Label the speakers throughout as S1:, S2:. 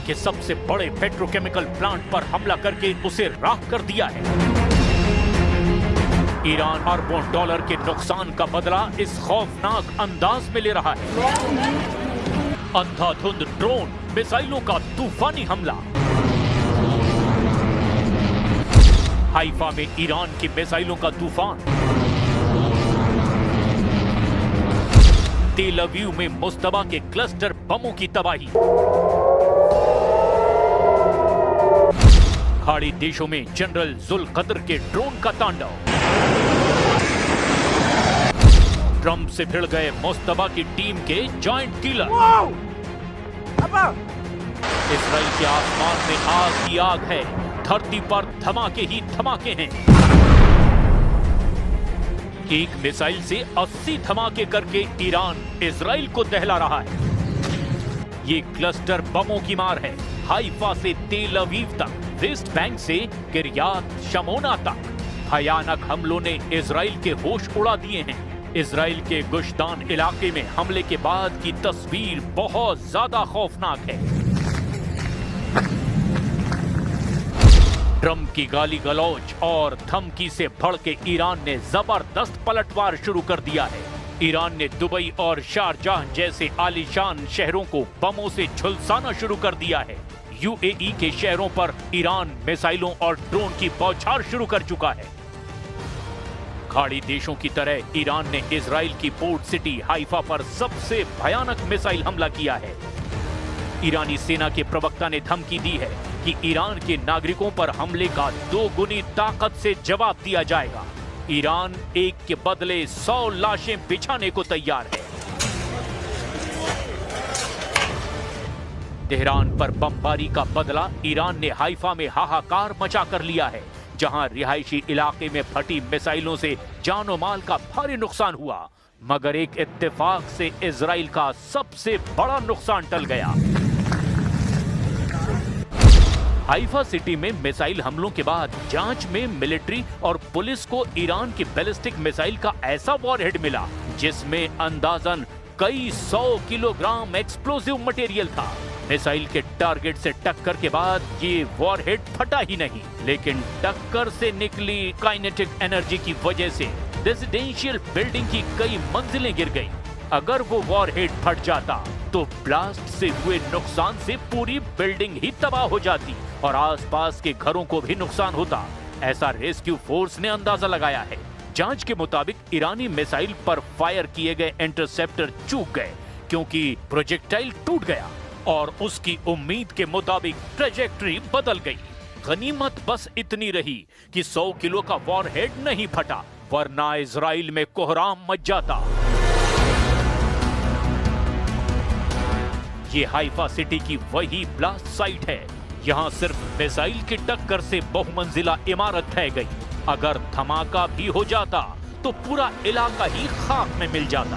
S1: के सबसे बड़े पेट्रोकेमिकल प्लांट पर हमला करके उसे राख कर दिया है। ईरान अरबों डॉलर के नुकसान का बदला इस खौफनाक अंदाज में ले रहा है। अंधाधुंध ड्रोन मिसाइलों का तूफानी हमला। हाइफा में ईरान की मिसाइलों का तूफान। तेल अवीव में मुस्तबा के क्लस्टर बमों की तबाही। खाड़ी देशों में जनरल जुल्कदर के ड्रोन का तांडव। ट्रंप से भिड़ गए मुस्तबा की टीम के जॉइंट किलर। इजराइल के आसमान में आग ही आग है, धरती पर धमाके ही धमाके हैं। एक मिसाइल से 80 धमाके करके ईरान इजराइल को दहला रहा है। ये क्लस्टर बमों की मार है। हाइफा से तेल अवीव तक, वेस्ट बैंक से किर्यात शमोना तक भयानक हमलों ने इजराइल के होश उड़ा दिए हैं। इजराइल के गुश्तान इलाके में हमले के बाद की तस्वीर बहुत ज्यादा खौफनाक है। ट्रंप की गाली गलौज और धमकी से भड़के ईरान ने जबरदस्त पलटवार शुरू कर दिया है। ईरान ने दुबई और शारजाह जैसे आलीशान शहरों को बमों से झुलसाना शुरू कर दिया है। यूएई के शहरों पर ईरान मिसाइलों और ड्रोन की बौछार शुरू कर चुका है। खाड़ी देशों की तरह ईरान ने इजराइल की पोर्ट सिटी हाइफा पर सबसे भयानक मिसाइल हमला किया है। ईरानी सेना के प्रवक्ता ने धमकी दी है कि ईरान के नागरिकों पर हमले का 2 गुनी ताकत से जवाब दिया जाएगा। ईरान एक के बदले 100 लाशें बिछाने को तैयार है। तेहरान पर बमबारी का बदला ईरान ने हाइफा में हाहाकार मचा कर लिया है, जहां रिहायशी इलाके में फटी मिसाइलों से जानो माल का भारी नुकसान हुआ। मगर एक इत्तेफाक से इजराइल का सबसे बड़ा नुकसान टल गया। हाइफा सिटी में मिसाइल हमलों के बाद जांच में मिलिट्री और पुलिस को ईरान की बैलिस्टिक मिसाइल का ऐसा वॉरहेड मिला जिसमें अंदाजन कई 100 किलोग्राम एक्सप्लोसिव मटेरियल था। मिसाइल के टारगेट से टक्कर के बाद ये वॉरहेड फटा ही नहीं, लेकिन टक्कर से निकली काइनेटिक एनर्जी की वजह से रेजिडेंशियल बिल्डिंग की कई मंजिलें गिर गई। अगर वो वॉरहेड फट जाता तो ब्लास्ट से हुए नुकसान से पूरी बिल्डिंग ही तबाह हो जाती और आसपास के घरों को भी नुकसान होता, ऐसा रेस्क्यू फोर्स ने अंदाजा लगाया है। जांच के मुताबिक ईरानी मिसाइल पर फायर किए गए इंटरसेप्टर चूक गए क्योंकि प्रोजेक्टाइल टूट गया और उसकी उम्मीद के मुताबिक ट्रेजेक्टरी बदल गई। गनीमत बस इतनी रही कि 100 किलो का वॉरहेड नहीं फटा, वरना इजराइल में कोहराम मच जाता। ये हाइफा सिटी की वही ब्लास्ट साइट है। यहाँ सिर्फ मिसाइल की टक्कर से बहुमंजिला इमारत ढह गई। अगर धमाका भी हो जाता तो पूरा इलाका ही खाक में मिल जाता।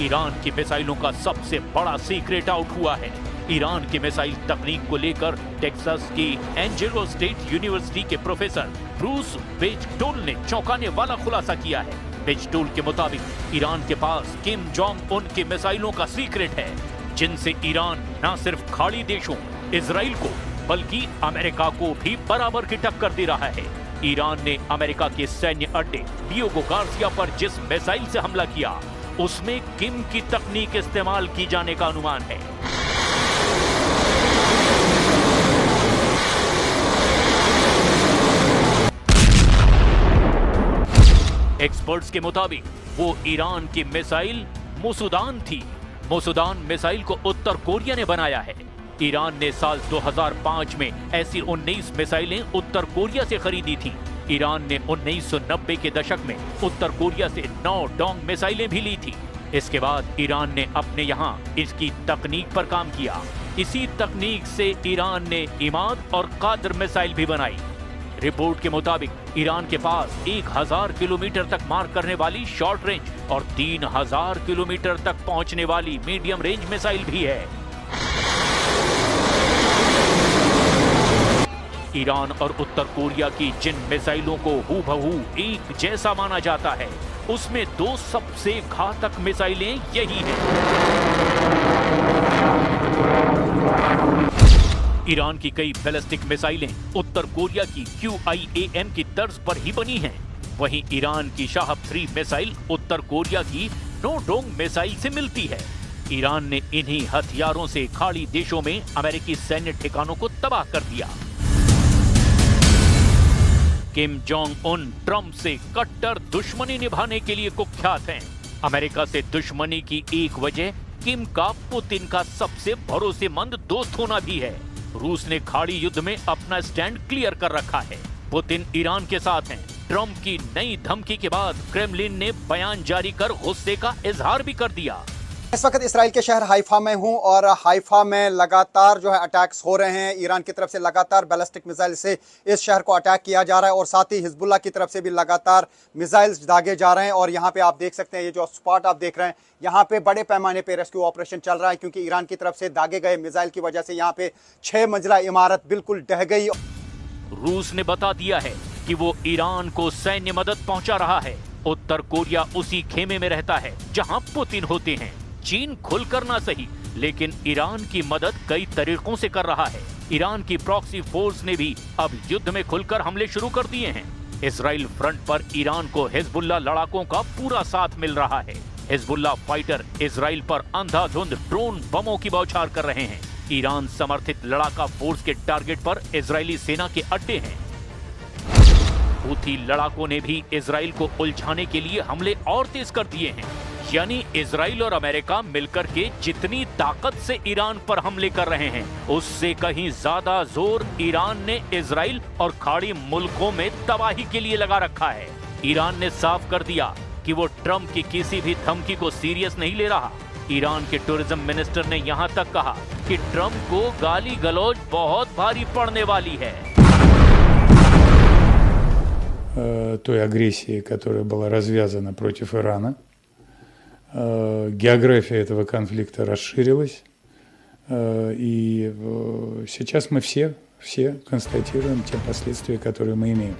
S1: ईरान की मिसाइलों का सबसे बड़ा सीक्रेट आउट हुआ है। ईरान की मिसाइल तकनीक को लेकर टेक्सास की एंजेलो स्टेट यूनिवर्सिटी के प्रोफेसर ब्रूस वेजटोल ने चौंकाने वाला खुलासा किया है। वेजटोल के मुताबिक ईरान के पास किम जोंग उन की मिसाइलों का सीक्रेट है, जिनसे ईरान न सिर्फ खाड़ी देशों इजराइल को बल्कि अमेरिका को भी बराबर की टक्कर दे रहा है। ईरान ने अमेरिका के सैन्य अड्डे डियोगो गार्सिया पर जिस मिसाइल से हमला किया उसमें किम की तकनीक इस्तेमाल की जाने का अनुमान है। एक्सपर्ट्स के मुताबिक वो ईरान की मिसाइल मुसुदान थी। मुसुदान मिसाइल को उत्तर कोरिया ने बनाया है। ईरान ने साल 2005 में ऐसी 19 मिसाइलें उत्तर कोरिया से खरीदी थी। ईरान ने 1990 के दशक में उत्तर कोरिया से 9 डोंग मिसाइलें भी ली थी। इसके बाद ईरान ने अपने यहाँ इसकी तकनीक पर काम किया। इसी तकनीक से ईरान ने इमाद और कादर मिसाइल भी बनाई। रिपोर्ट के मुताबिक ईरान के पास 1000 किलोमीटर तक मार करने वाली शॉर्ट रेंज और 3000 किलोमीटर तक पहुंचने वाली मीडियम रेंज मिसाइल भी है। ईरान और उत्तर कोरिया की जिन मिसाइलों को हूबहू एक जैसा माना जाता है, उसमें दो सबसे घातक मिसाइलें यही हैं। ईरान की कई बैलिस्टिक मिसाइलें उत्तर कोरिया की QIAM की तर्ज पर ही बनी हैं। वहीं ईरान की शाहब 3 मिसाइल उत्तर कोरिया की नोडोंग मिसाइल से मिलती है। ईरान ने इन्हीं हथियारों से खाड़ी देशों में अमेरिकी सैन्य ठिकानों को तबाह कर दिया। किम जोंग उन ट्रंप से कट्टर दुश्मनी निभाने के लिए कुख्यात हैं। अमेरिका से दुश्मनी की एक वजह किम का पुतिन का सबसे भरोसेमंद दोस्त होना भी है। रूस ने खाड़ी युद्ध में अपना स्टैंड क्लियर कर रखा है। पुतिन ईरान के साथ हैं। ट्रंप की नई धमकी के बाद क्रेमलिन ने बयान जारी कर गुस्से का इजहार भी कर दिया।
S2: इस वक्त इसराइल के शहर हाइफा में हूं और हाइफा में लगातार जो है अटैक्स हो रहे हैं। ईरान की तरफ से लगातार बैलिस्टिक मिसाइल से इस शहर को अटैक किया जा रहा है और साथ ही हिजबुल्लाह की तरफ से भी लगातार मिसाइल्स दागे जा रहे हैं। और यहाँ पे आप देख सकते हैं, ये जो स्पॉट आप देख रहे हैं, यहाँ पे बड़े पैमाने पे रेस्क्यू ऑपरेशन चल रहा है, क्योंकि ईरान की तरफ से दागे गए मिसाइल की वजह से यहाँ पे 6 मंजिला इमारत बिल्कुल ढह गई।
S1: रूस ने बता दिया है कि वो ईरान को सैन्य मदद पहुंचा रहा है। उत्तर कोरिया उसी खेमे में रहता है जहां पुतिन होते हैं। चीन खुलकर ना सही, लेकिन ईरान की मदद कई तरीकों से कर रहा है। ईरान की प्रॉक्सी फोर्स ने भी अब युद्ध में खुलकर हमले शुरू कर दिए हैं। इजराइल फ्रंट पर ईरान को हिजबुल्लाह लड़ाकों का पूरा साथ मिल रहा है। हिजबुल्लाह फाइटर इजराइल पर अंधाधुंध ड्रोन बमों की बौछार कर रहे हैं। ईरान समर्थित लड़ाका फोर्स के टारगेट पर इजरायली सेना के अड्डे हैं। हूथी लड़ाकों ने भी इजराइल को उलझाने के लिए हमले और तेज कर दिए हैं। यानी इजराइल और अमेरिका मिलकर के जितनी ताकत से ईरान पर हमले कर रहे हैं, उससे कहीं ज्यादा जोर ईरान ने इजराइल और खाड़ी मुल्कों में तबाही के लिए लगा रखा है। ईरान ने साफ कर दिया कि वो ट्रंप की किसी भी धमकी को सीरियस नहीं ले रहा। ईरान के टूरिज्म मिनिस्टर ने यहाँ तक कहा कि ट्रंप को गाली गलौज बहुत भारी पड़ने वाली है।
S3: Той агрессии, которая была развязана против Ирана. География этого конфликта расширилась, и сейчас мы все констатируем те последствия, которые мы имеем.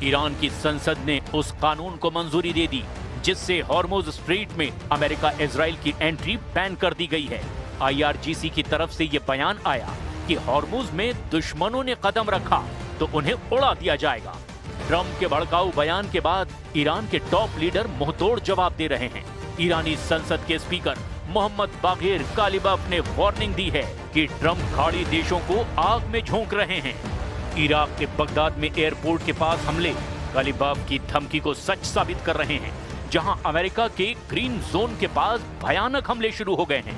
S1: ईरान की संसद ने उस कानून को मंजूरी दे दी जिससे हॉर्मुज स्ट्रेट में अमेरिका इजराइल की एंट्री बैन कर दी गई है। IRGC की तरफ से ये बयान आया कि हॉर्मुज में दुश्मनों ने कदम रखा तो उन्हें उड़ा दिया जाएगा। ट्रंप के भड़काऊ बयान के बाद ईरान के टॉप लीडर मुंहतोड़ जवाब दे रहे हैं। ईरानी संसद के स्पीकर मोहम्मद बागिर कालिबाफ ने वार्निंग दी है कि ट्रंप खाड़ी देशों को आग में झोंक रहे हैं। इराक के बगदाद में एयरपोर्ट के पास हमले कालिबाफ की धमकी को सच साबित कर रहे हैं, जहां अमेरिका के ग्रीन जोन के पास भयानक हमले शुरू हो गए हैं।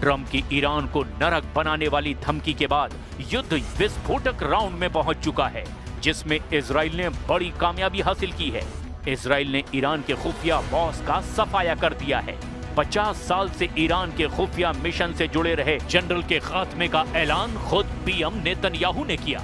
S1: ट्रंप की ईरान को नरक बनाने वाली धमकी के बाद युद्ध विस्फोटक राउंड में पहुंच चुका है, जिसमें इजराइल ने बड़ी कामयाबी हासिल की है। इजराइल ने ईरान के खुफिया बॉस का सफाया कर दिया है। 50 साल से ईरान के खुफिया मिशन से जुड़े रहे जनरल के खात्मे का ऐलान खुद पीएम नेतन्याहू ने किया।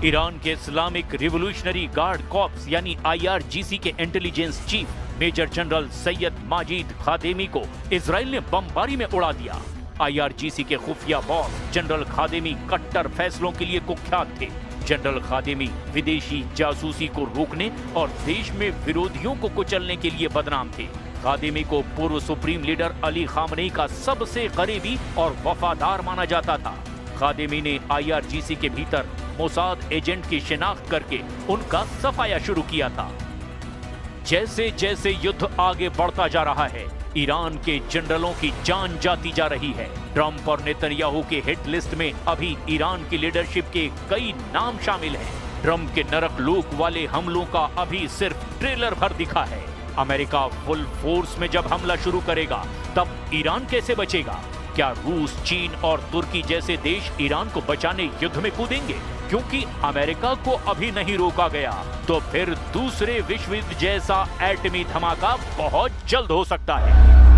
S1: ईरान के इस्लामिक रिवोल्यूशनरी गार्ड कॉर्प्स यानी IRGC के intelligence chief major general Sayyed Majid Khademi को इजराइल ने बमबारी में उड़ा दिया। IRGC के खुफिया बॉस जनरल खादेमी कट्टर फैसलों के लिए कुख्यात थे। जनरल खादेमी विदेशी जासूसी को रोकने और देश में विरोधियों को कुचलने के लिए बदनाम थे। खादेमी को पूर्व सुप्रीम लीडर अली खामनेई का सबसे करीबी और वफादार माना जाता था। खादेमी ने IRGC के भीतर मोसाद एजेंट की शिनाख्त करके उनका सफाया शुरू किया था। जैसे जैसे युद्ध आगे बढ़ता जा रहा है, ईरान के जनरलों की जान जाती जा रही है। ट्रंप और नेतन्याहू के हिट लिस्ट में अभी ईरान की लीडरशिप के कई नाम शामिल हैं। ट्रंप के नरक लूक वाले हमलों का अभी सिर्फ ट्रेलर भर दिखा है। अमेरिका फुल फोर्स में जब हमला शुरू करेगा, तब ईरान कैसे बचेगा? क्या रूस, चीन और तुर्की जैसे देश ईरान को बचाने युद्ध में कूदेंगे? क्योंकि अमेरिका को अभी नहीं रोका गया, तो फिर दूसरे विश्व युद्ध जैसा एटमी धमाका बहुत जल्द हो सकता है।